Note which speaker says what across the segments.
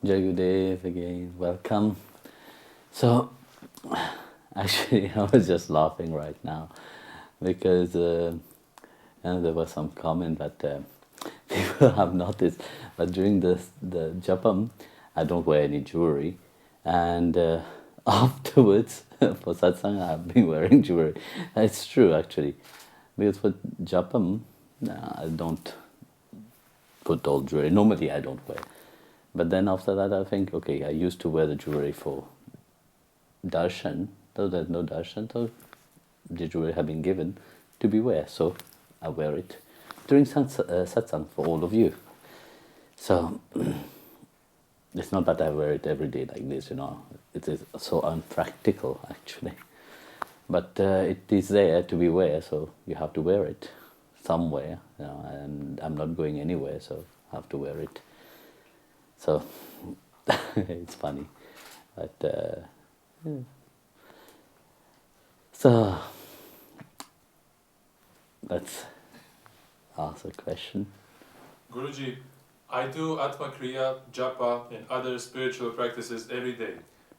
Speaker 1: Jagudev again, welcome. So, actually, I was just laughing right now because there was some comment that people have noticed that during the Japam, I don't wear any jewelry, and afterwards for Satsang, I've been wearing jewelry. It's true actually, because for Japam, I don't put all jewelry. Normally, I don't wear. But then after that, I think, okay, I used to wear the jewelry for darshan, though there's no darshan, so the jewelry have been given to be wear, so I wear it during satsang for all of you. So it's not that I wear it every day like this, it is so unpractical actually. But it is there to be wear, so you have to wear it somewhere, and I'm not going anywhere, so I have to wear it. So it's funny, but yeah. So let's ask a question.
Speaker 2: Guruji, I do Atma Kriya, Japa and other spiritual practices every day,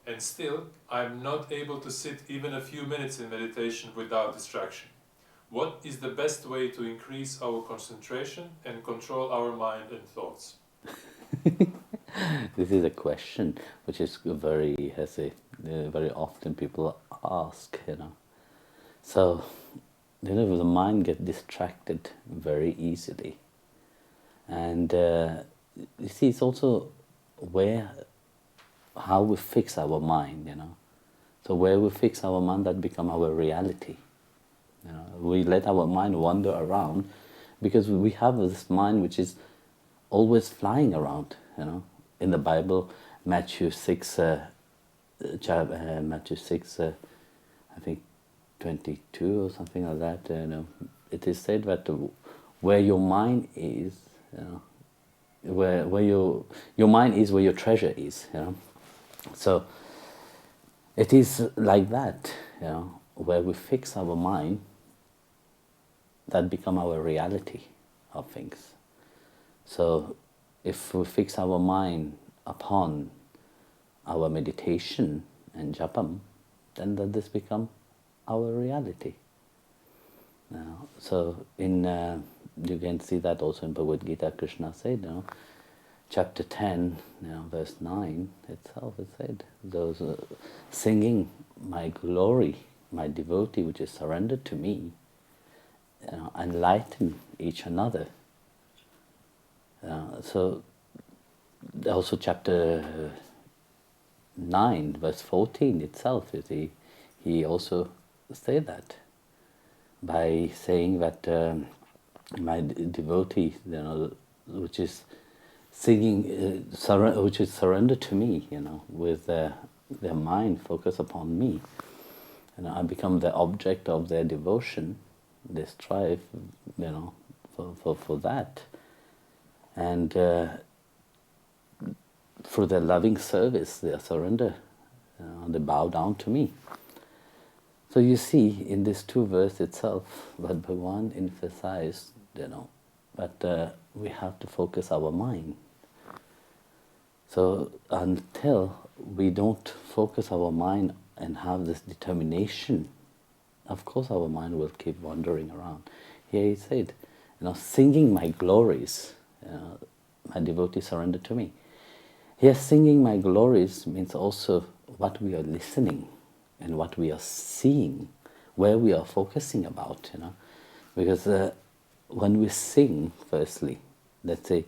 Speaker 2: and still I'm not able to sit even a few minutes in meditation without distraction. What is the best way to increase our concentration and control our mind and thoughts?
Speaker 1: This is a question which is very, very often people ask, So, the mind gets distracted very easily. And you see, it's also how we fix our mind, So where we fix our mind, that become our reality. We let our mind wander around because we have this mind which is always flying around, In the Bible, Matthew 6, I think 22 or something like that, it is said that where your mind is, where your mind is where your treasure is, So it is like that, where we fix our mind, that become our reality of things. So if we fix our mind upon our meditation and japam, then this become our reality. So you can see that also in Bhagavad Gita. Krishna said, chapter 10, verse 9 itself, it said, those singing my glory, my devotee which is surrendered to me, enlighten each another. So also chapter 9, verse 14 itself, he also said that by saying that my devotee, which is singing, which is surrendered to me, with their mind focused upon me, I become the object of their devotion. They strive, for that, and through their loving service, they surrender, they bow down to me. So you see, in this two verse itself, that Bhagavan emphasized, that we have to focus our mind. So until we don't focus our mind and have this determination, of course our mind will keep wandering around. Here he said, singing my glories, my devotee surrendered to me. Here, singing my glories means also what we are listening and what we are seeing, where we are focusing about, Because when we sing, firstly, let's say,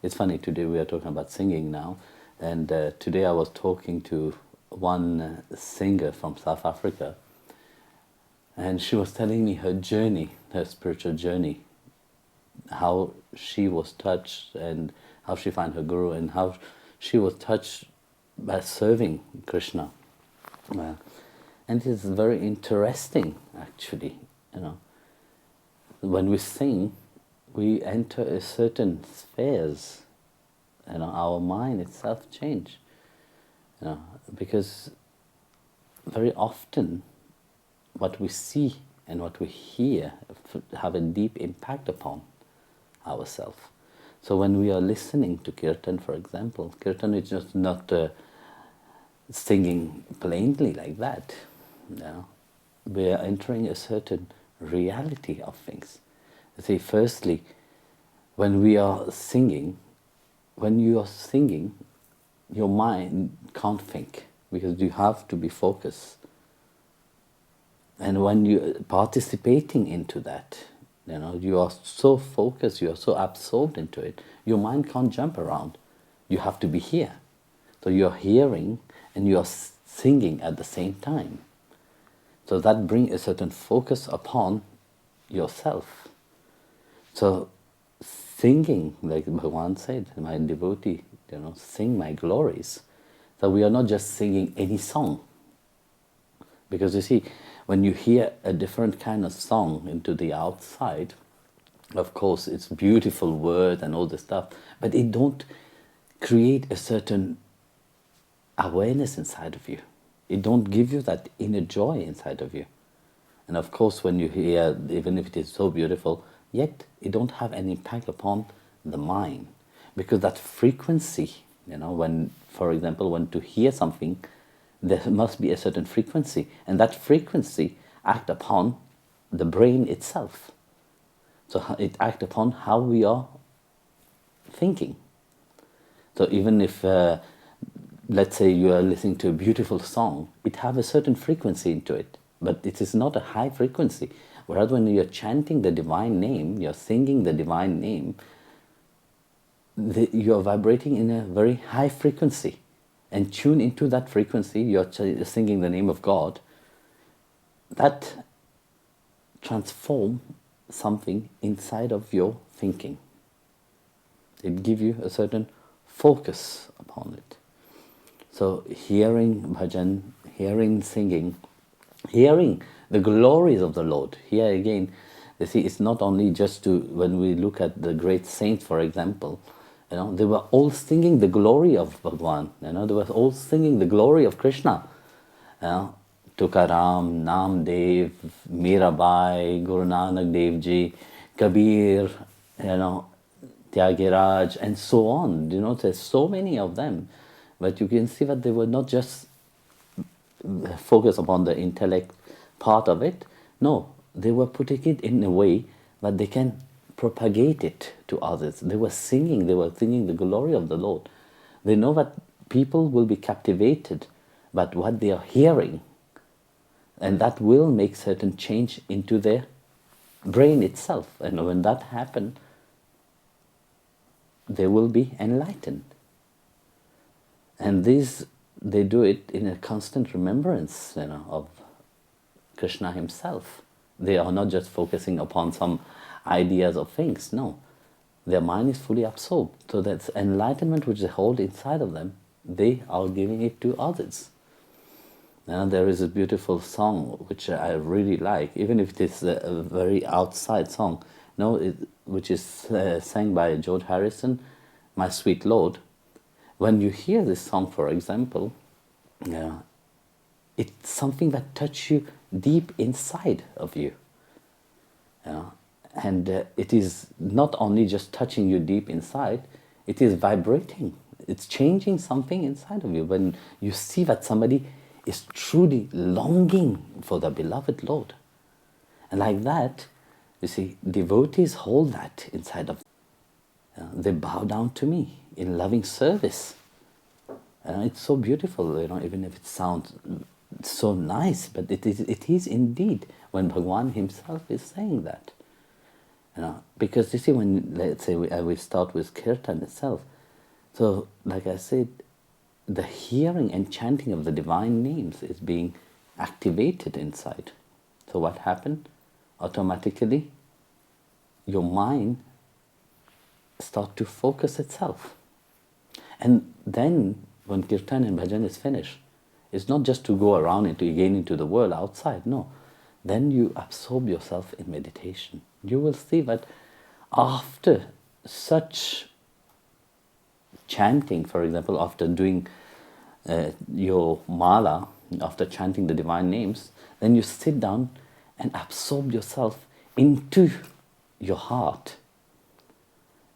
Speaker 1: it's funny, today we are talking about singing now, and today I was talking to one singer from South Africa, and she was telling me her journey, her spiritual journey, how she was touched and how she found her guru and how she was touched by serving Krishna. And it is very interesting, actually, When we sing, we enter a certain spheres, our mind itself change, because very often what we see and what we hear have a deep impact upon ourselves. So when we are listening to kirtan, for example, kirtan is just not singing plainly like that. We are entering a certain reality of things. You see, firstly, when we are singing, when you are singing, your mind can't think because you have to be focused. And when you're participating into that, you are so focused, you are so absorbed into it, your mind can't jump around. You have to be here. So you're hearing and you are singing at the same time. So that brings a certain focus upon yourself. So singing, like Bhagavan said, my devotee, sing my glories. So we are not just singing any song. Because you see, when you hear a different kind of song into the outside, of course it's beautiful words and all this stuff, but it don't create a certain awareness inside of you. It don't give you that inner joy inside of you. And of course when you hear, even if it is so beautiful, yet it don't have any impact upon the mind. Because that frequency, when, for example, when to hear something, there must be a certain frequency, and that frequency act upon the brain itself. So it act upon how we are thinking. So even if, let's say you are listening to a beautiful song, it have a certain frequency into it, but it is not a high frequency. Whereas when you're chanting the divine name, you're singing the divine name, you're vibrating in a very high frequency. And tune into that frequency, you're singing the name of God, that transform something inside of your thinking. It gives you a certain focus upon it. So hearing bhajan, hearing singing, hearing the glories of the Lord. Here again, you see, it's not only just to, when we look at the great saints, for example, they were all singing the glory of Bhagwan. They were all singing the glory of Krishna. Tukaram, Namdev, Mirabai, Guru Nanak Dev Ji, Kabir, Tyagiraj, and so on. There's so many of them. But you can see that they were not just focused upon the intellect part of it. No, they were putting it in a way that they can propagate it to others. They were singing the glory of the Lord. They know that people will be captivated by what they are hearing, and that will make certain change into their brain itself. And when that happens, they will be enlightened. And they do it in a constant remembrance, of Krishna himself. They are not just focusing upon some ideas or things, no. Their mind is fully absorbed. So that's enlightenment which they hold inside of them, they are giving it to others. Now there is a beautiful song which I really like, even if it is a very outside song, which is sang by George Harrison, My Sweet Lord. When you hear this song, for example, it's something that touches you deep inside of you. And it is not only just touching you deep inside, it is vibrating. It's changing something inside of you. When you see that somebody is truly longing for the beloved Lord. And like that, you see, devotees hold that inside of them. They bow down to me in loving service. It's so beautiful, even if it sounds so nice, but it is indeed when Bhagwan himself is saying that. Because you see, when, let's say, we start with kirtan itself, so like I said, the hearing and chanting of the divine names is being activated inside. So what happened? Automatically, your mind starts to focus itself. And then, when kirtan and bhajan is finished, it's not just to go around into the world outside, no. Then you absorb yourself in meditation. You will see that after such chanting, for example, after doing your mala, after chanting the divine names, then you sit down and absorb yourself into your heart.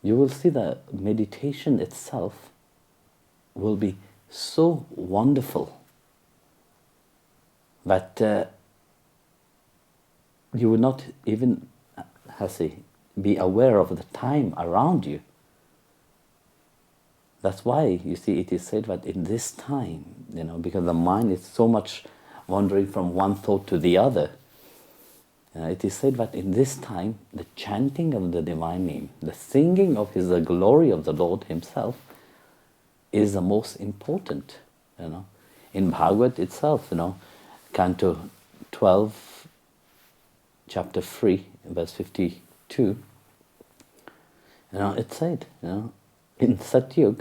Speaker 1: you will see the meditation itself will be so wonderful that you will not even, be aware of the time around you. That's why, you see, it is said that in this time, because the mind is so much wandering from one thought to the other, it is said that in this time, the chanting of the divine name, the singing of the glory of the Lord Himself, is the most important. In Bhagavad itself, Canto 12, Chapter 3, verse 52, it said, in Satyug,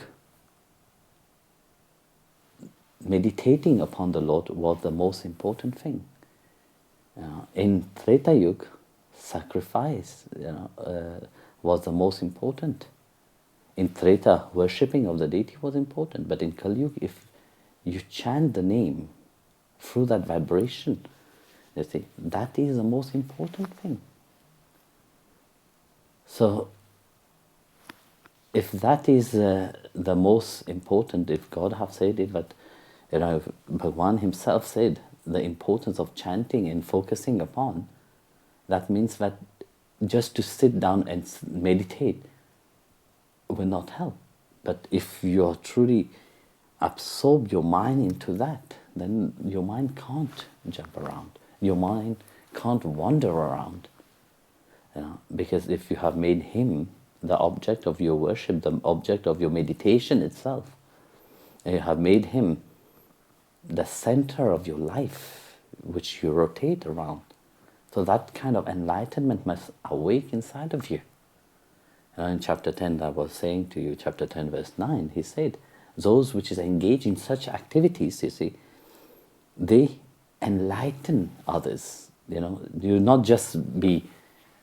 Speaker 1: meditating upon the Lord was the most important thing. In Treta Yuga, sacrifice was the most important. In Treta, worshipping of the deity was important. But in Kali Yuga, if you chant the name through that vibration, you see, that is the most important thing. So, if that is the most important, if God have said it, but if Bhagwan Himself said the importance of chanting and focusing upon, that means that just to sit down and meditate will not help. But if you are truly absorb your mind into that, then your mind can't jump around. Your mind can't wander around. Because if you have made Him the object of your worship, the object of your meditation itself, and you have made Him the center of your life, which you rotate around, so that kind of enlightenment must awake inside of you. In chapter 10, I was saying to you, chapter 10, verse 9, he said, those which is engaged in such activities, you see, they enlighten others. You not just be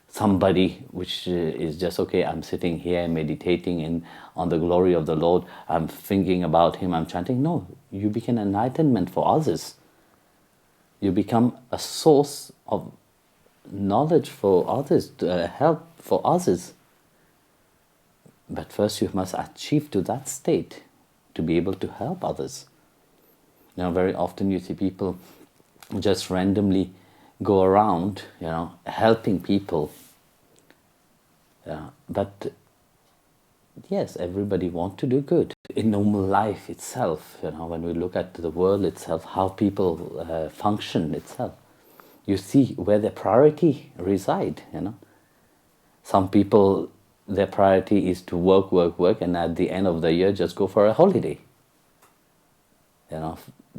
Speaker 1: somebody which is just, okay, I'm sitting here meditating on the glory of the Lord, I'm thinking about Him, I'm chanting. No, you become enlightenment for others. You become a source of knowledge for others, help for others. But first you must achieve to that state to be able to help others. Very often you see people just randomly go around, helping people. But yes, everybody wants to do good. In normal life itself, when we look at the world itself, how people function itself, you see where their priority reside. Some people, their priority is to work, and at the end of the year just go for a holiday.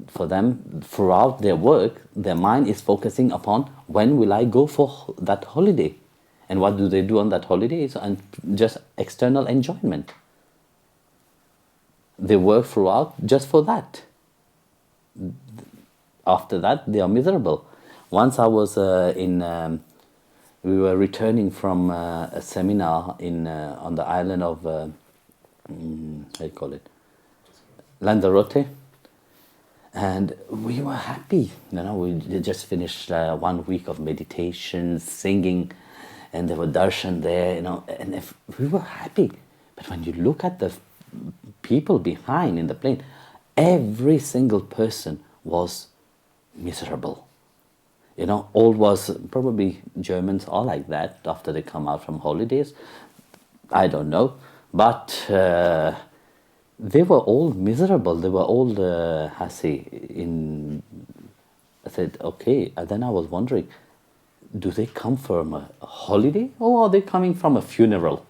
Speaker 1: For them, throughout their work, their mind is focusing upon when will I go for that holiday. And what do they do on that holiday? It's just external enjoyment. They work throughout just for that. After that, they are miserable. Once I was we were returning from a seminar on the island of, how do you call it? Lanzarote. And we were happy, we just finished 1 week of meditation, singing, and there were darshan there, and we were happy. But when you look at the people behind in the plane, every single person was miserable. All was, probably Germans are like that after they come out from holidays. I don't know, but they were all miserable. They were all, I said, okay. And then I was wondering, do they come from a holiday or are they coming from a funeral?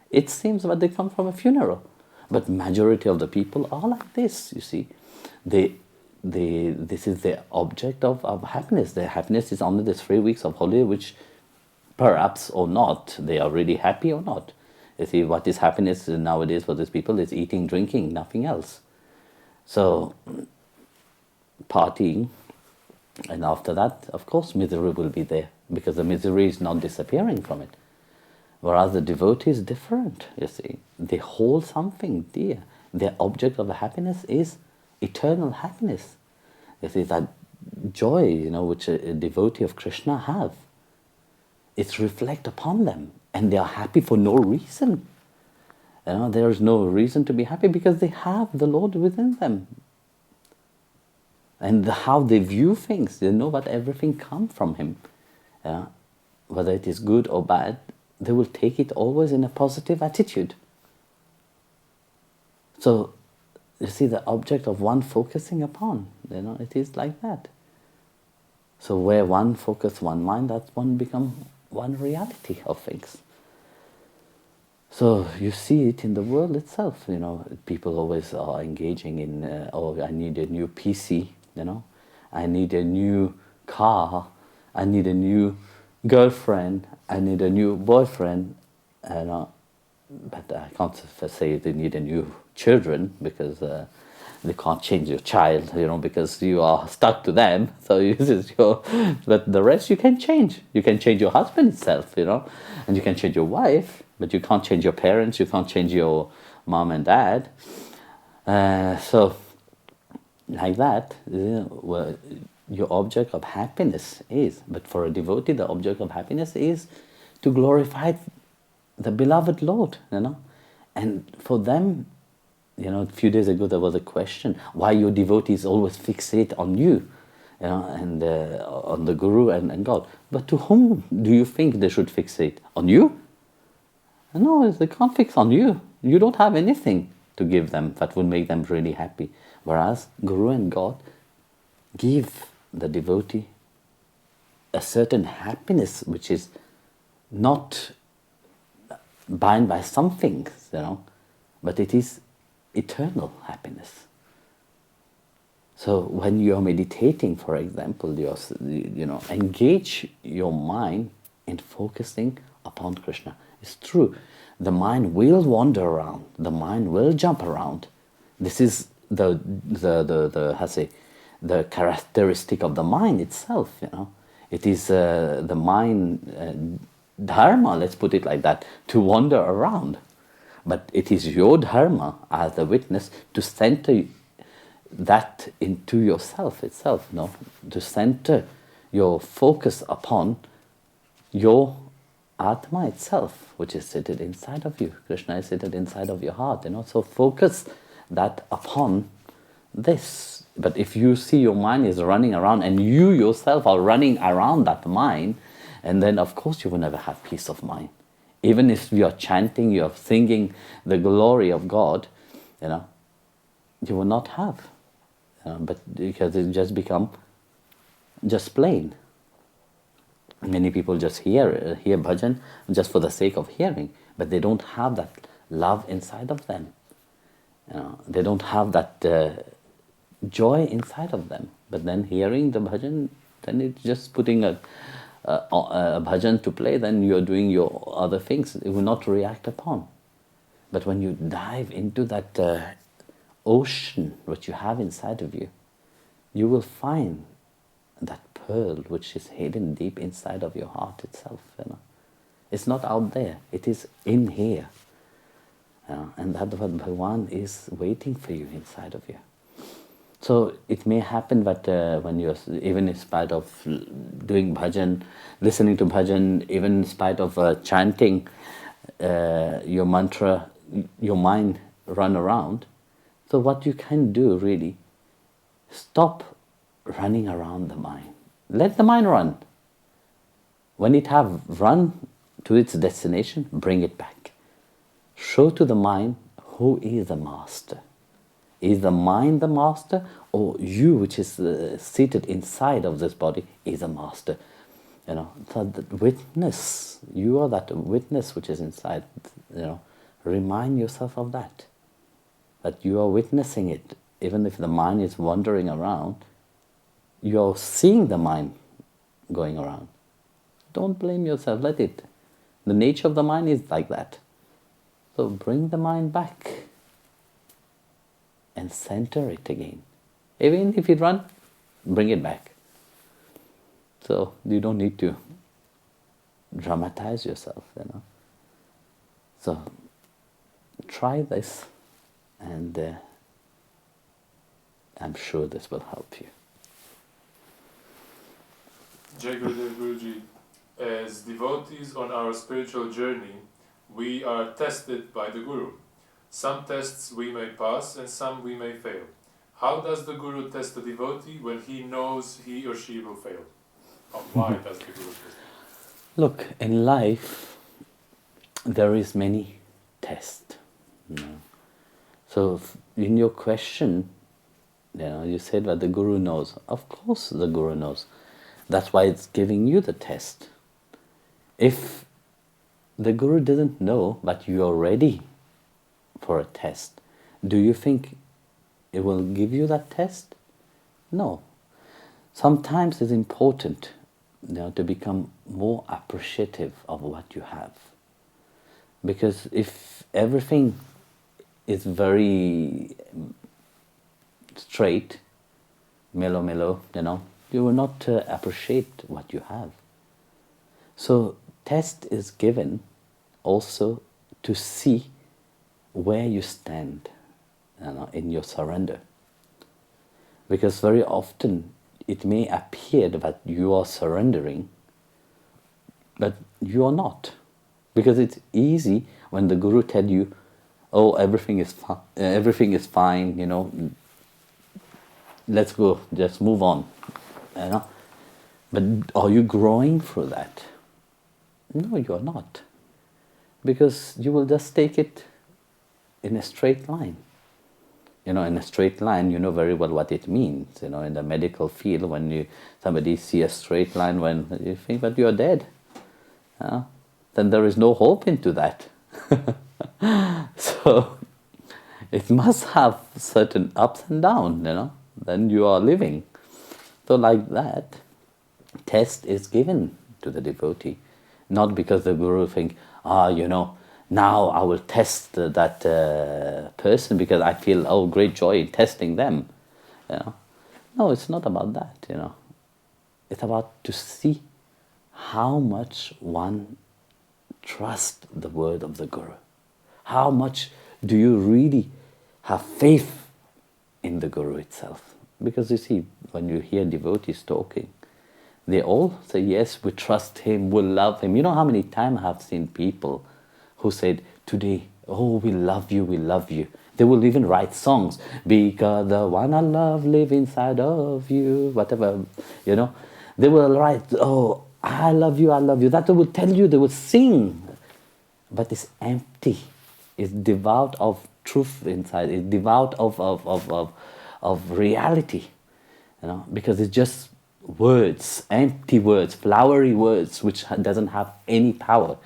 Speaker 1: It seems that they come from a funeral. But majority of the people are like this, you see. This is their object of happiness. Their happiness is only the 3 weeks of holiday, which perhaps or not, they are really happy or not. You see, what is happiness nowadays for these people is eating, drinking, nothing else. So, partying, and after that, of course, misery will be there, because the misery is not disappearing from it. Whereas the devotee is different, you see. They hold something dear. Their object of happiness is eternal happiness. You see, that joy, which a devotee of Krishna have, it's reflect upon them. And they are happy for no reason. There is no reason to be happy because they have the Lord within them. And how they view things, they know that everything comes from Him. Whether it is good or bad, they will take it always in a positive attitude. So, you see, the object of one focusing upon, it is like that. So where one focus, one mind, that one become one reality of things. So you see it in the world itself. People always are engaging in, oh, I need a new PC. I need a new car. I need a new girlfriend. I need a new boyfriend. But I can't say they need a new children because they can't change your child, because you are stuck to them. So but the rest you can change. You can change your husband itself, and you can change your wife, but you can't change your parents. You can't change your mom and dad. So like that, your object of happiness is. But for a devotee, the object of happiness is to glorify the beloved Lord, And for them, a few days ago there was a question, why your devotees always fixate on you, and on the Guru and God. But to whom do you think they should fixate? On you? No, they can't fix on you. You don't have anything to give them that would make them really happy. Whereas Guru and God give the devotee a certain happiness which is not bound by something, but it is eternal happiness. So when you are meditating, for example, you engage your mind in focusing upon Krishna. It's true, the mind will wander around, the mind will jump around. This is the characteristic of the mind itself. It is the mind dharma, let's put it like that, to wander around. But it is your dharma as the witness to center that into yourself itself, to center your focus upon your Atma itself, which is seated inside of you. Krishna is seated inside of your heart, So focus that upon this. But if you see your mind is running around and you yourself are running around that mind, and then of course you will never have peace of mind. Even if you are chanting, you are singing the glory of God, you will not have. But because it just become just plain. Many people just hear bhajan just for the sake of hearing, but they don't have that love inside of them. They don't have that joy inside of them. But then hearing the bhajan, then it's just putting a bhajan to play, then you're doing your other things. It will not react upon. But when you dive into that ocean which you have inside of you, you will find that pearl which is hidden deep inside of your heart itself. It's not out there, it is in here. And that what Bhagavan is waiting for you inside of you. So it may happen that when you're, even in spite of doing bhajan, listening to bhajan, even in spite of chanting your mantra, your mind run around. So what you can do really, stop running around the mind. Let the mind run. When it have run to its destination, bring it back. Show to the mind who is the master. Is the mind the master, or you, which is seated inside of this body, is a master? So that witness, you are that witness which is inside. Remind yourself of that. That you are witnessing it, even if the mind is wandering around. You are seeing the mind going around. Don't blame yourself. Let it. The nature of the mind is like that. So bring the mind back and center it again. Even if it runs, bring it back. So you don't need to dramatize yourself, So try this, and I'm sure this will help you.
Speaker 2: Jai Gurudev Guruji, as devotees on our spiritual journey, we are tested by the Guru. Some tests we may pass and some we may fail. How does the Guru test the devotee when he knows he or she will fail? Or why does the Guru test?
Speaker 1: Look, in life, there is many tests. So in your question, you said that the Guru knows. Of course the Guru knows. That's why it's giving you the test. If the Guru doesn't know but you are ready for a test, do you think it will give you that test? No. Sometimes it's important to become more appreciative of what you have. Because if everything is very straight, mellow, you will not appreciate what you have. So test is given also to see where you stand in your surrender. Because very often it may appear that you are surrendering, but you are not. Because it's easy when the Guru tells you, oh, everything is fine, let's go, just move on. But are you growing through that? No, you are not. Because you will just take it in a straight line. In a straight line, you know very well what it means. In the medical field, when somebody sees a straight line, when you think that you are dead, then there is no hope into that. So it must have certain ups and downs, then you are living. So like that, test is given to the devotee, not because the Guru think, now I will test that person because I feel, great joy in testing them. No, it's not about that, It's about to see how much one trusts the word of the Guru. How much do you really have faith in the Guru itself? Because you see, when you hear devotees talking, they all say, yes, we trust him, we love him. You know how many times I have seen people who said, today, oh, we love you, we love you. They will even write songs, because the one I love live inside of you, whatever, They will write, oh, I love you, I love you. That they will tell you, they will sing. But it's empty. It's devoid of truth inside. It's devoid of reality, because it's just words, empty words, flowery words, which doesn't have any power.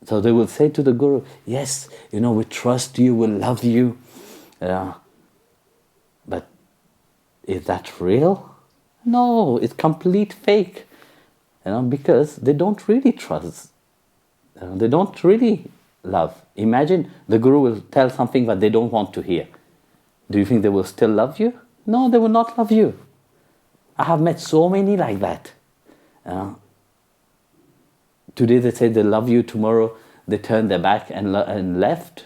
Speaker 1: So they will say to the Guru, yes, we trust you, we love you. But is that real? No, it's complete fake. Because they don't really trust. They don't really love. Imagine the Guru will tell something that they don't want to hear. Do you think they will still love you? No, they will not love you. I have met so many like that. Today they say they love you, tomorrow they turn their back and left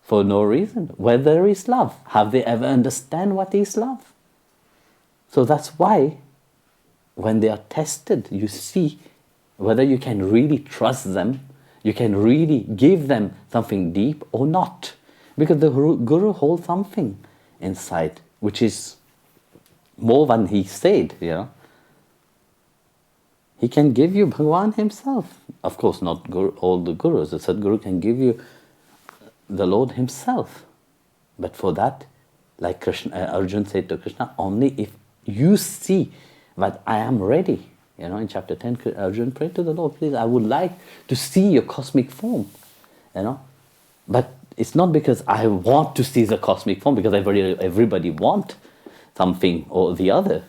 Speaker 1: for no reason. Where there is love, have they ever understand what is love? So that's why when they are tested, you see whether you can really trust them, you can really give them something deep or not. Because the Guru holds something inside, which is more than he said, He can give you Bhagavan himself. Of course, not all the Gurus. The Sadguru can give you the Lord himself. But for that, like Arjuna said to Krishna, only if you see that I am ready. In chapter 10, Arjuna prayed to the Lord, please, I would like to see your cosmic form. But it's not because I want to see the cosmic form, because everybody wants something or the other.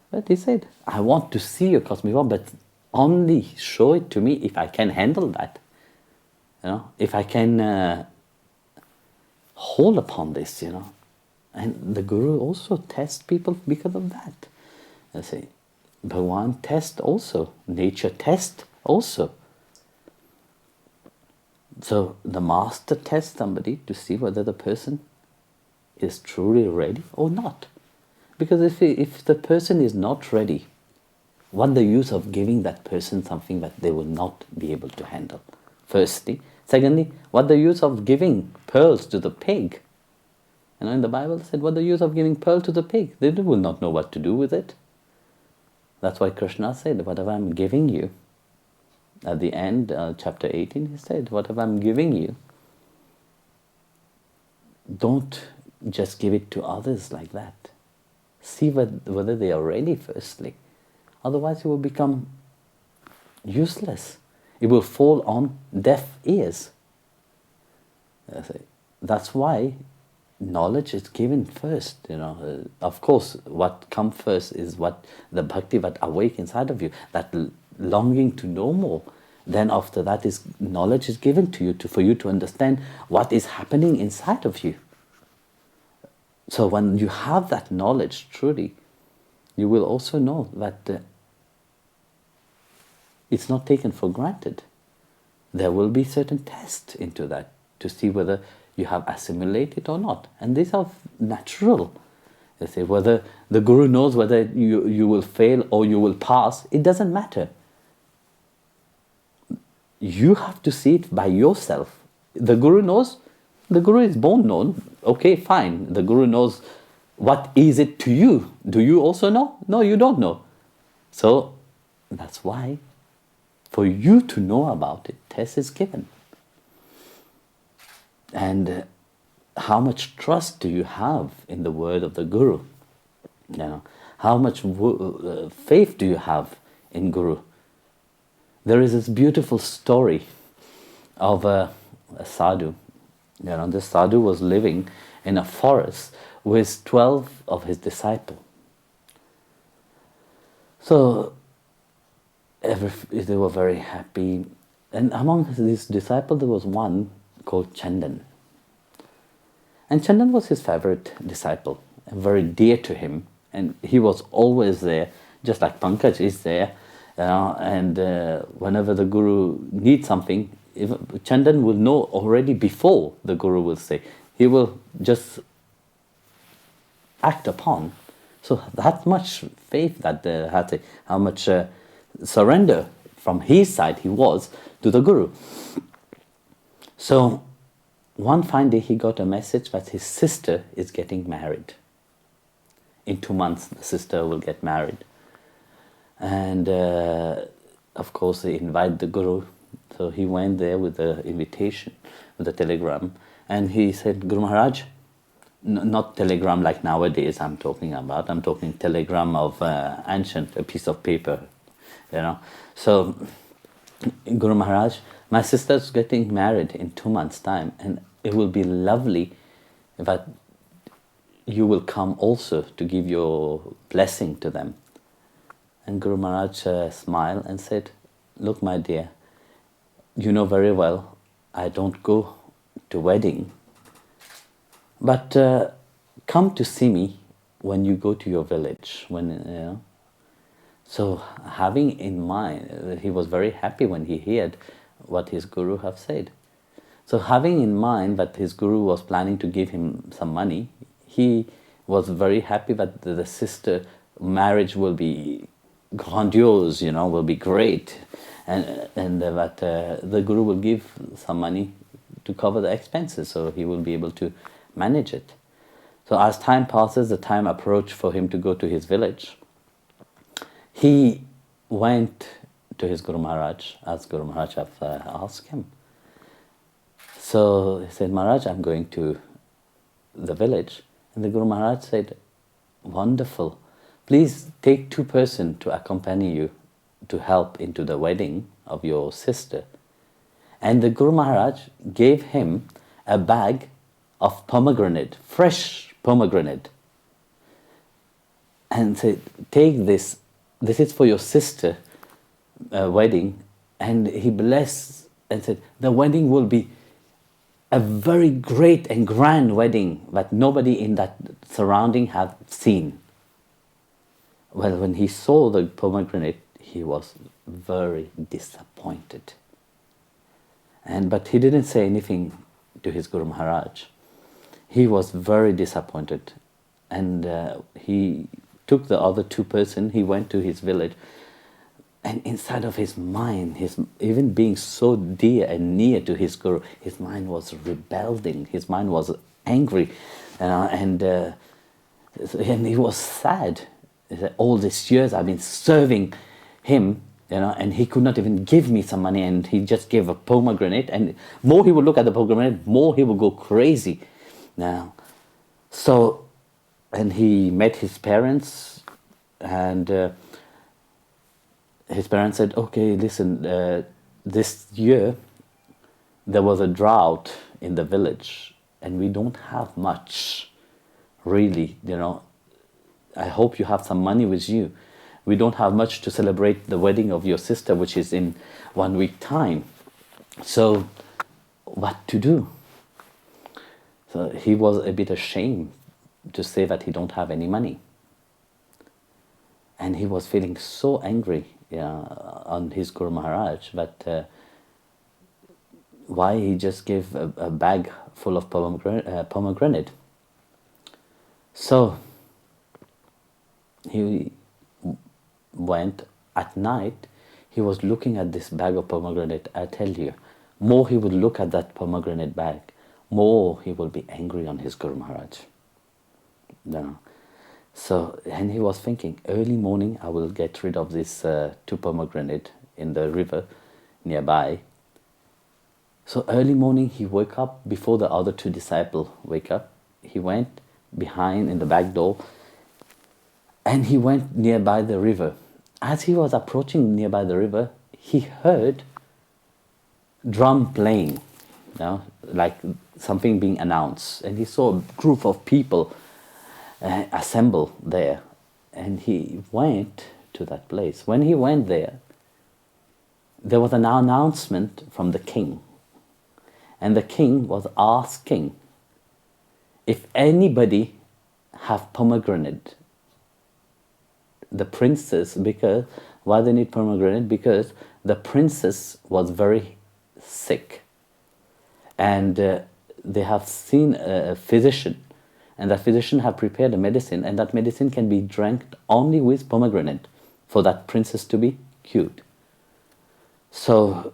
Speaker 1: But he said, I want to see your cosmic form, but only show it to me if I can handle that. If I can hold upon this, And the Guru also tests people because of that. I say, Bhagavan test also, nature test also. So the master tests somebody to see whether the person is truly ready or not. Because if the person is not ready, what the use of giving that person something that they will not be able to handle? Firstly, Secondly, what the use of giving pearls to the pig? In the Bible it said, what the use of giving pearl to the pig? They will not know what to do with it. That's why Krishna said, whatever I'm giving you, at the end, chapter 18, he said, whatever I'm giving you, don't just give it to others like that. See whether they are ready firstly. Otherwise it will become useless. It will fall on deaf ears. That's why knowledge is given first. Of course, what comes first is what the bhakti that awakens inside of you, that longing to know more. Then after that is knowledge is given to you for you to understand what is happening inside of you. So when you have that knowledge truly, you will also know that it's not taken for granted. There will be certain tests into that to see whether you have assimilated or not. And these are natural. They say whether the Guru knows whether you will fail or you will pass, it doesn't matter. You have to see it by yourself. The Guru knows, the Guru is born known. Okay, fine. The Guru knows what is it to you. Do you also know? No, you don't know. So that's why for you to know about it, test is given. And how much trust do you have in the word of the Guru? How much faith do you have in Guru? There is this beautiful story of a sadhu. This sadhu was living in a forest with 12 of his disciples. So they were very happy. And among his disciples there was one called Chandan. And Chandan was his favorite disciple, very dear to him. And he was always there, just like Pankaj is there. And whenever the Guru needs something, Chandan will know already before the Guru will say. He will just act upon. So that much faith that how much surrender from his side he was to the Guru. So one fine day he got a message that his sister is getting married. In 2 months the sister will get married. And of course they invite the Guru. So he went there with the invitation, with the telegram. And he said, Guru Maharaj, not telegram like nowadays I'm talking about. I'm talking telegram of ancient, a piece of paper. So Guru Maharaj, my sister's getting married in 2 months' time, and it will be lovely that you will come also to give your blessing to them. And Guru Maharaj smiled and said, look, my dear, you know very well I don't go to wedding, but come to see me when you go to your village. So having in mind, he was very happy when he heard what his Guru have said. So having in mind that his Guru was planning to give him some money, he was very happy that the sister marriage will be grandiose, will be great, and that the Guru will give some money to cover the expenses, so he will be able to manage it. So as time passes, the time approached for him to go to his village. He went to his Guru Maharaj, as Guru Maharaj have asked him. So he said, Maharaj, I'm going to the village. And the Guru Maharaj said, wonderful. Please take 2 persons to accompany you to help into the wedding of your sister. And the Guru Maharaj gave him a bag of pomegranate, fresh pomegranate. And said, take this. This is for your sister wedding. And he blessed and said, the wedding will be a very great and grand wedding that nobody in that surrounding have seen. Well, when he saw the pomegranate, he was very disappointed. But he didn't say anything to his Guru Maharaj. He was very disappointed. And he took the other 2 persons, he went to his village, And inside of his mind, even being so dear and near to his Guru, his mind was rebelling, his mind was angry, and he was sad. He said, all these years I've been serving him, and he could not even give me some money, and he just gave a pomegranate, and more he would look at the pomegranate, more he would go crazy. Now, so, and he met his parents, and his parents said, okay, listen, this year there was a drought in the village and we don't have much, really, I hope you have some money with you. We don't have much to celebrate the wedding of your sister, which is in 1 week time. So, what to do? So he was a bit ashamed to say that he don't have any money. And he was feeling so angry on his Guru Maharaj that why he just gave a bag full of pomegranate. So he went at night, he was looking at this bag of pomegranate. I tell you, more he would look at that pomegranate bag, more he will be angry on his Guru Maharaj. So, and he was thinking, early morning I will get rid of this 2 pomegranate in the river nearby. So early morning he woke up before the other 2 disciples wake up. He went behind in the back door and he went nearby the river. As he was approaching nearby the river, he heard drum playing, like something being announced. And he saw a group of people assemble there, and he went to that place. When he went there was an announcement from the king, and the king was asking if anybody have pomegranate. The princess, because why they need pomegranate? Because the princess was very sick, and they have seen a physician. And that physician have prepared a medicine, and that medicine can be drank only with pomegranate for that princess to be cured. So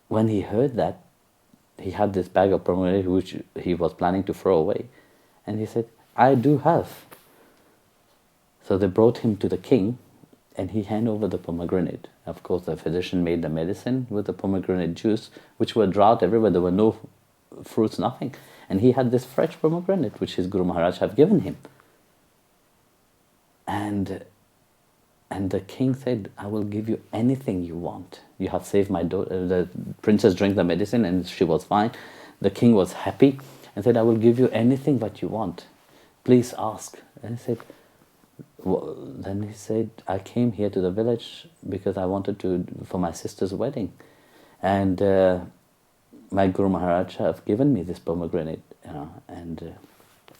Speaker 1: when he heard that, he had this bag of pomegranate which he was planning to throw away, and he said, I do have. So they brought him to the king, and he handed over the pomegranate. Of course, the physician made the medicine with the pomegranate juice, which were drought everywhere. There were no fruits, nothing. And he had this fresh pomegranate, which his Guru Maharaj had given him. And the king said, I will give you anything you want. You have saved my daughter. The princess drank the medicine and she was fine. The king was happy and said, I will give you anything that you want. Please ask. And he said, then he said, I came here to the village because I wanted to, for my sister's wedding. And my Guru Maharaj have given me this pomegranate, and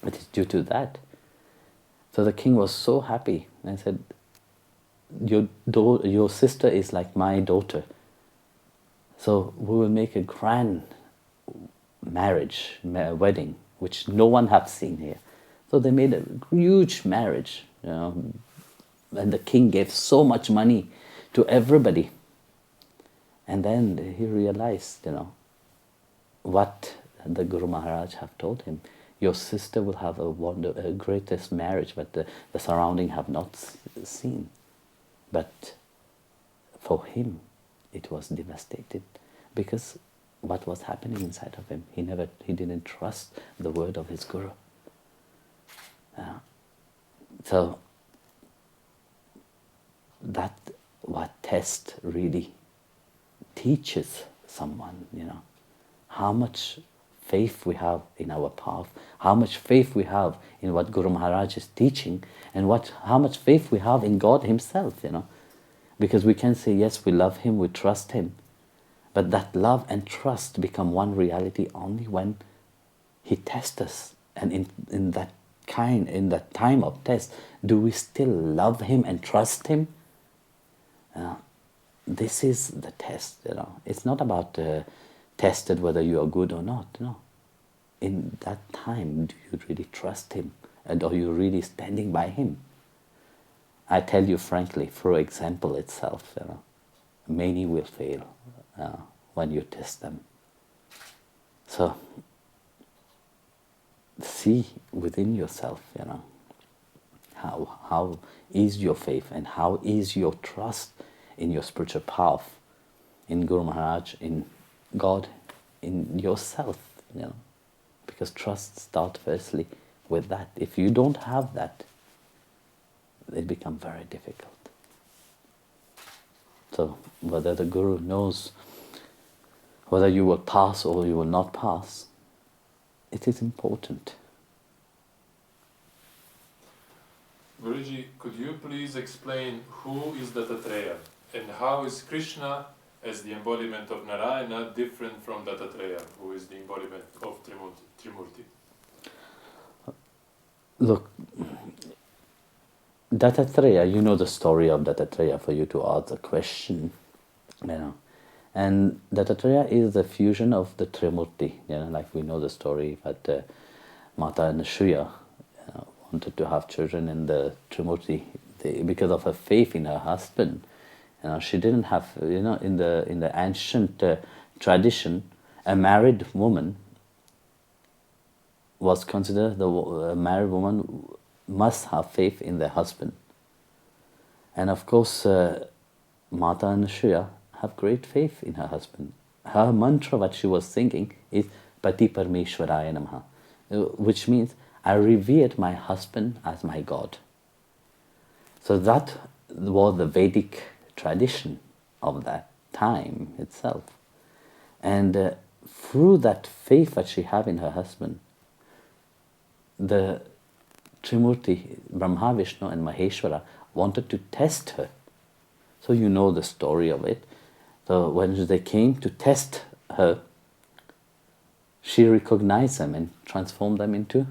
Speaker 1: it is due to that. So the king was so happy and said, your sister is like my daughter. So we will make a grand wedding, which no one have seen here. So they made a huge marriage, and the king gave so much money to everybody. And then he realized, what the Guru Maharaj have told him. Your sister will have a greatest marriage, but the surrounding have not seen. But for him, it was devastated, because what was happening inside of him, he didn't trust the word of his Guru. So that what test really teaches someone, how much faith we have in our path, how much faith we have in what Guru Maharaj is teaching, and how much faith we have in God Himself, Because we can say, yes, we love Him, we trust Him, but that love and trust become one reality only when He tests us. And in that time of test, do we still love Him and trust Him? This is the test, It's not about tested whether you are good or not, no. In that time, do you really trust Him? And are you really standing by Him? I tell you frankly, through example itself, many will fail when you test them. So see within yourself, how is your faith and how is your trust in your spiritual path, in Guru Maharaj, in God, in yourself, because trust starts firstly with that. If you don't have that, it becomes very difficult. So whether the Guru knows whether you will pass or you will not pass, it is important.
Speaker 2: Guruji, could you please explain who is Dattatreya and how is Krishna as the embodiment of Narayana different from Dattatreya, who is the embodiment of Trimurti?
Speaker 1: Look, Dattatreya, you know the story of Dattatreya for you to ask the question, And Dattatreya is the fusion of the Trimurti, like we know the story that Mata Anasuya wanted to have children in the Trimurti because of her faith in her husband. She didn't have, in the ancient tradition, a married woman was considered a married woman must have faith in their husband. And of course, Mata Anasuya have great faith in her husband. Her mantra, what she was thinking, is Pati Parmeshwaraya Namaha, which means I revered my husband as my God. So that was the Vedic tradition of that time itself. And through that faith that she had in her husband, the Trimurti, Brahma, Vishnu and Maheshwara wanted to test her. So you know the story of it. So when they came to test her, she recognized them and transformed them into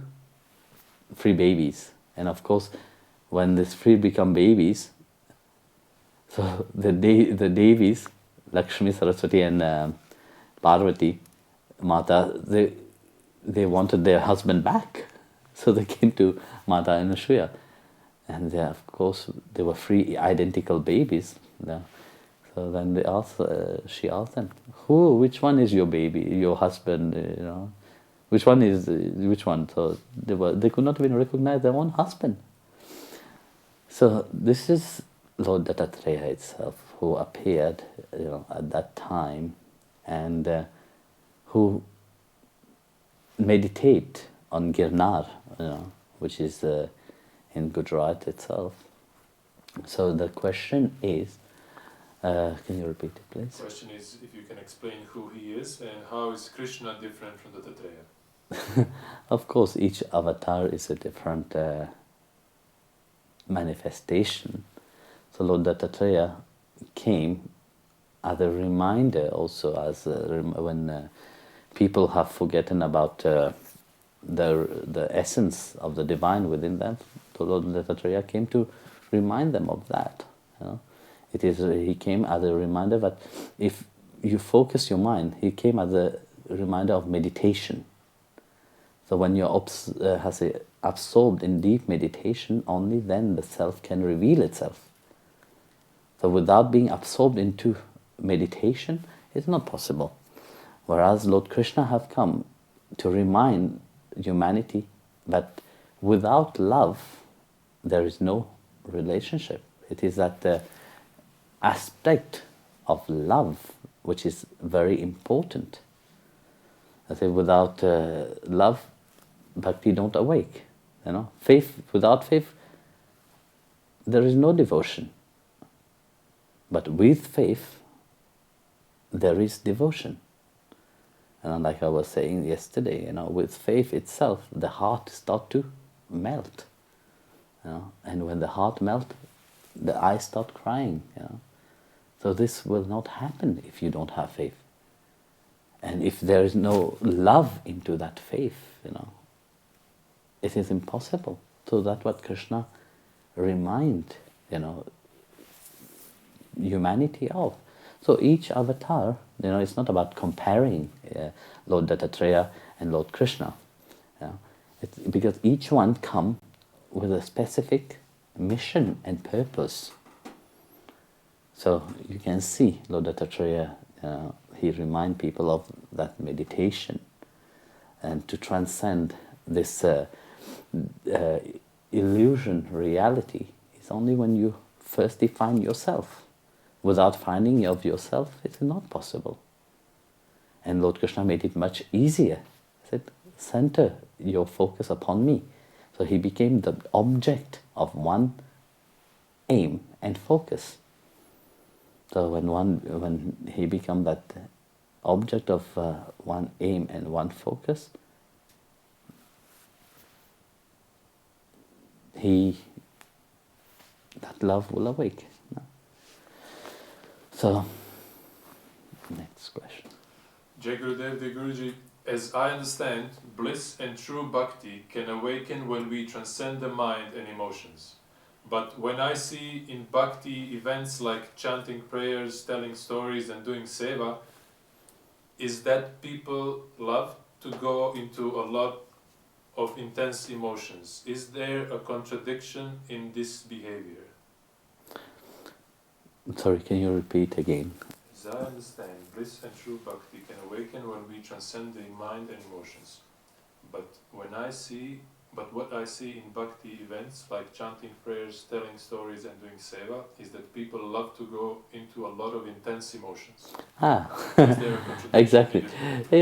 Speaker 1: 3 babies. And of course, when these 3 become babies, so the Devis, Lakshmi, Saraswati and Parvati, Mata, they wanted their husband back. So they came to Mata Anasuya. And they, of course, they were 3 identical babies. So then she asked them, which one is your baby, your husband, which one is, which one? So they could not even recognize their own husband. So this is Lord Dattatreya itself, who appeared, at that time, and who meditate on Girnar, which is in Gujarat itself. So the question is, can you repeat it, please?
Speaker 2: The question is if you can explain who he is and how is Krishna different from Dattatreya?
Speaker 1: Of course, each avatar is a different manifestation. So Lord Dattatreya came as a reminder also, as when people have forgotten about the essence of the divine within them. So Lord Dattatreya came to remind them of that. He came as a reminder that if you focus your mind, he came as a reminder of meditation. So when you're absorbed in deep meditation, only then the self can reveal itself. So without being absorbed into meditation, it's not possible. Whereas Lord Krishna have come to remind humanity that without love, there is no relationship. It is that aspect of love which is very important. I say without love, Bhakti don't awake. Faith, without faith, there is no devotion. But with faith, there is devotion. And like I was saying yesterday, with faith itself, the heart starts to melt. And when the heart melts, the eyes start crying. So this will not happen if you don't have faith. And if there is no love into that faith, it is impossible. So that's what Krishna reminds, humanity of. So each avatar, it's not about comparing Lord Dattatreya and Lord Krishna. It's because each one come with a specific mission and purpose. So you can see Lord Dattatreya, he reminds people of that meditation, and to transcend this illusion reality is only when you first define yourself. Without finding of yourself, it's not possible. And Lord Krishna made it much easier. He said, center your focus upon me. So he became the object of one aim and focus. So when he became that object of one aim and one focus, that love will awake. So, next question.
Speaker 2: Jai Gurudev, the Guruji, as I understand, bliss and true bhakti can awaken when we transcend the mind and emotions. But when I see in bhakti events like chanting prayers, telling stories and doing seva, is that people love to go into a lot of intense emotions? Is there a contradiction in this behavior?
Speaker 1: Sorry, can you repeat again?
Speaker 2: As I understand, bliss and true bhakti can awaken when we transcend the mind and emotions. But what I see in bhakti events like chanting prayers, telling stories and doing seva is that people love to go into a lot of intense emotions. Is there a contradiction?
Speaker 1: Exactly.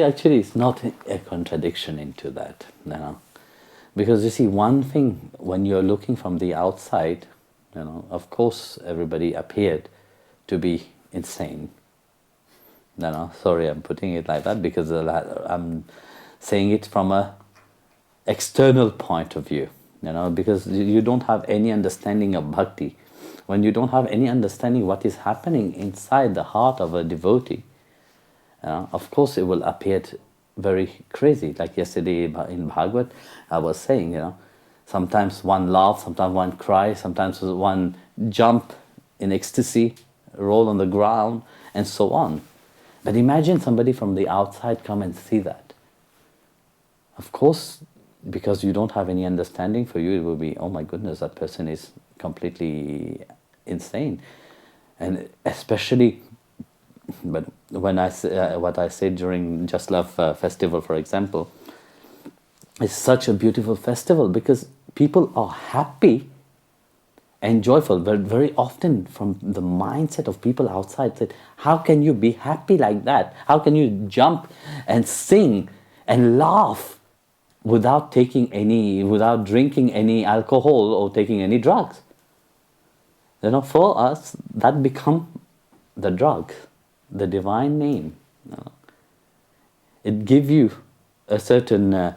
Speaker 1: Actually, it's not a contradiction into that. Because you see, one thing, when you're looking from the outside, of course everybody appeared to be insane. Sorry, I'm putting it like that because I'm saying it from a external point of view, because you don't have any understanding of bhakti. When you don't have any understanding what is happening inside the heart of a devotee, of course it will appear very crazy. Like yesterday in Bhagavad, I was saying, sometimes one laughs, sometimes one cries, sometimes one jump in ecstasy, roll on the ground, and so on. But imagine somebody from the outside come and see that. Of course, because you don't have any understanding, for you it will be, oh my goodness, that person is completely insane. And especially, but when what I said during Just Love festival, for example, it's such a beautiful festival because people are happy and joyful. But very often from the mindset of people outside said, how can you be happy like that? How can you jump and sing and laugh without drinking any alcohol or taking any drugs? For us, that become the drug, the divine name. It gives you a certain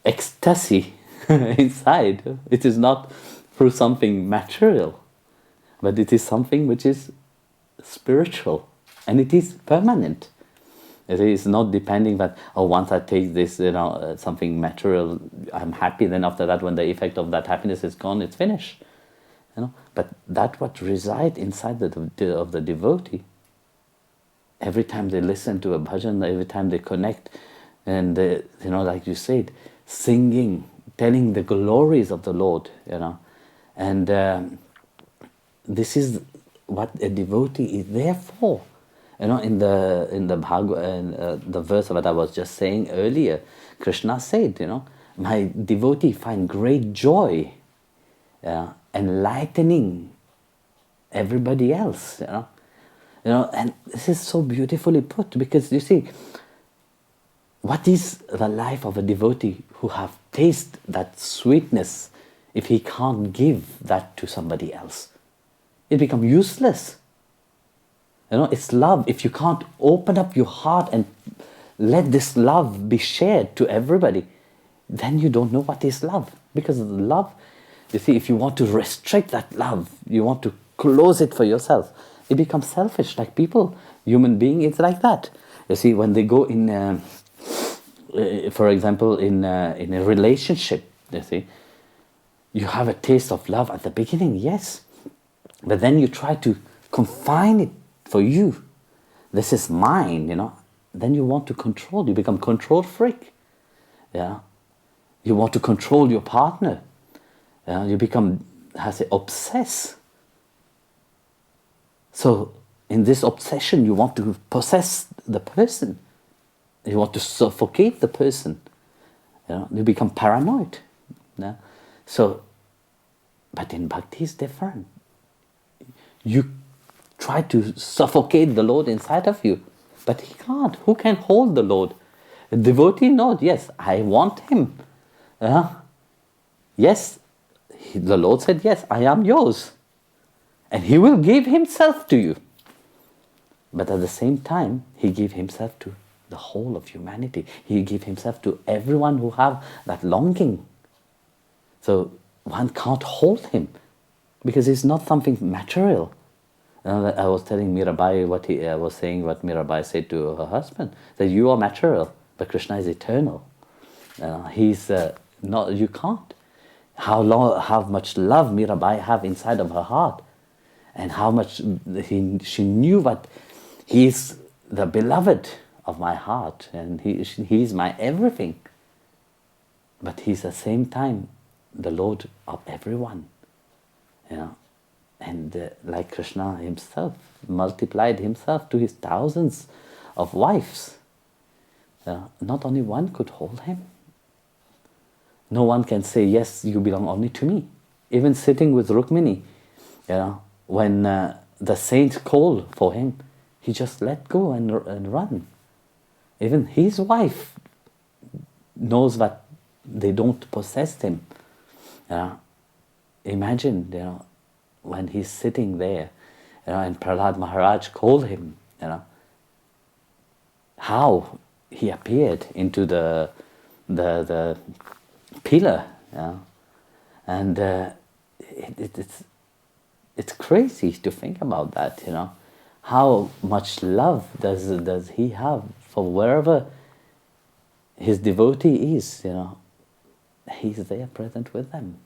Speaker 1: ecstasy inside. It is not through something material, but it is something which is spiritual, and it is permanent. It is not depending that, once I take this, something material, I'm happy, then after that, when the effect of that happiness is gone, it's finished. But that what resides inside of the devotee, every time they listen to a bhajan, every time they connect, and like you said, singing, telling the glories of the Lord, and this is what a devotee is there for. In the Bhagavad, the verse that I was just saying earlier, Krishna said, my devotee find great joy, enlightening everybody else, and this is so beautifully put, because you see, what is the life of a devotee who have tasted that sweetness if he can't give that to somebody else? It becomes useless. It's love. If you can't open up your heart and let this love be shared to everybody, then you don't know what is love. Because love, you see, if you want to restrict that love, you want to close it for yourself, it becomes selfish. Like people, human being, it's like that. You see, when they go in, for example, in a relationship, you see, you have a taste of love at the beginning, yes, but then you try to confine it for you. This is mine, Then you want to control. You become control freak. Yeah. You want to control your partner. You become has to obsess. So in this obsession, you want to possess the person. You want to suffocate the person. You become paranoid. Yeah? So, but in Bhakti it's different. You try to suffocate the Lord inside of you, but he can't. Who can hold the Lord? A devotee knows, yes, I want him. Yes, the Lord said, yes, I am yours. And he will give himself to you. But at the same time, he gave himself to the whole of humanity. He gave himself to everyone who have that longing. So one can't hold him because it's not something material. I was telling Mirabai what I was saying, what Mirabai said to her husband, that you are material, but Krishna is eternal. He's not. You can't. How much love Mirabai have inside of her heart, and how much she knew that he's the beloved of my heart, and he's my everything. But he's at the same time the Lord of everyone, And like Krishna himself multiplied himself to his thousands of wives, not only one could hold him. No one can say, yes, you belong only to me. Even sitting with Rukmini, when the saints called for him, he just let go and run. Even his wife knows that they don't possess him. Imagine, when he's sitting there, and Prahlad Maharaj called him, how he appeared into the pillar, and it's crazy to think about that, How much love does he have for wherever his devotee is, he's there present with them.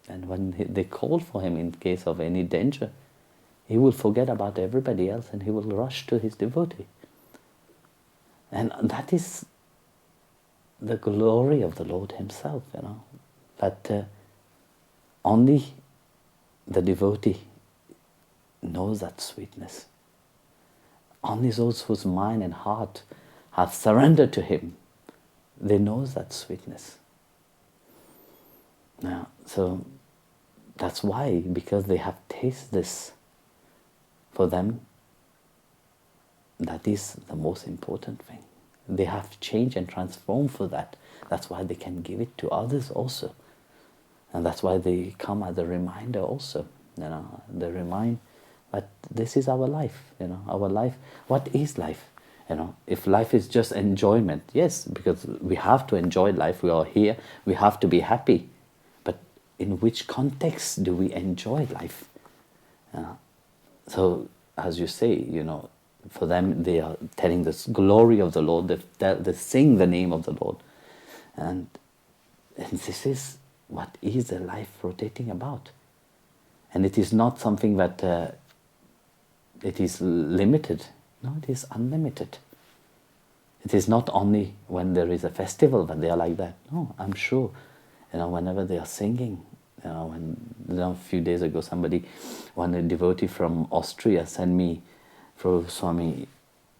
Speaker 1: And when they call for him in case of any danger, he will forget about everybody else and he will rush to his devotee. And that is the glory of the Lord himself, that only the devotee knows that sweetness. Only those whose mind and heart have surrendered to him, they know that sweetness. So that's why, because they have tasted this, for them, that is the most important thing. They have changed and transformed for that. That's why they can give it to others also. And that's why they come as a reminder also. They remind that this is our life. Our life. What is life? If life is just enjoyment, yes, because we have to enjoy life. We are here. We have to be happy. But in which context do we enjoy life? So, as you say, for them, they are telling the glory of the Lord. They sing the name of the Lord, and this is what is the life rotating about. And it is not something that it is limited. No, it is unlimited. It is not only when there is a festival that they are like that. No, I'm sure, whenever they are singing. A few days ago, one devotee from Austria sent me through Swami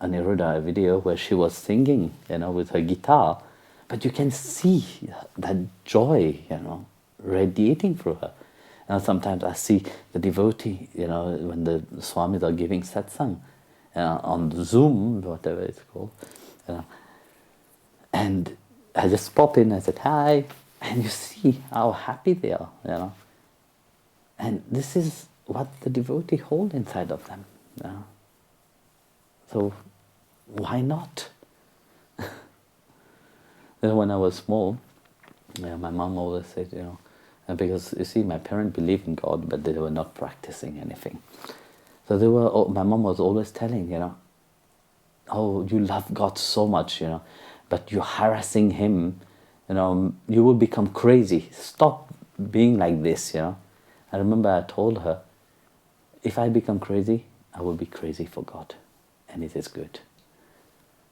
Speaker 1: Aniruddha a video where she was singing, with her guitar, but you can see that joy, radiating through her. Sometimes I see the devotee, when the Swamis are giving satsang on Zoom, whatever it's called, and I just pop in and said hi, and you see how happy they are, and this is what the devotee hold inside of them. So why not? When I was small, my mom always said, because you see, my parents believed in God, but they were not practicing anything. So my mom was always telling, oh, you love God so much, but you're harassing him, you will become crazy. Stop being like this, I remember I told her, if I become crazy, I will be crazy for God, and it is good.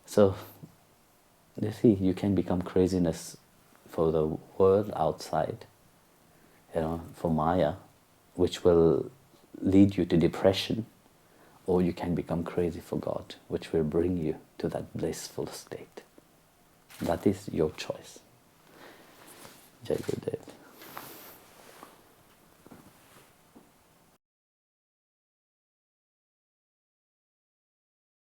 Speaker 1: So, you see, you can become craziness for the world outside, for Maya, which will lead you to depression, or you can become crazy for God, which will bring you to that blissful state. That is your choice. Jai Gurudev.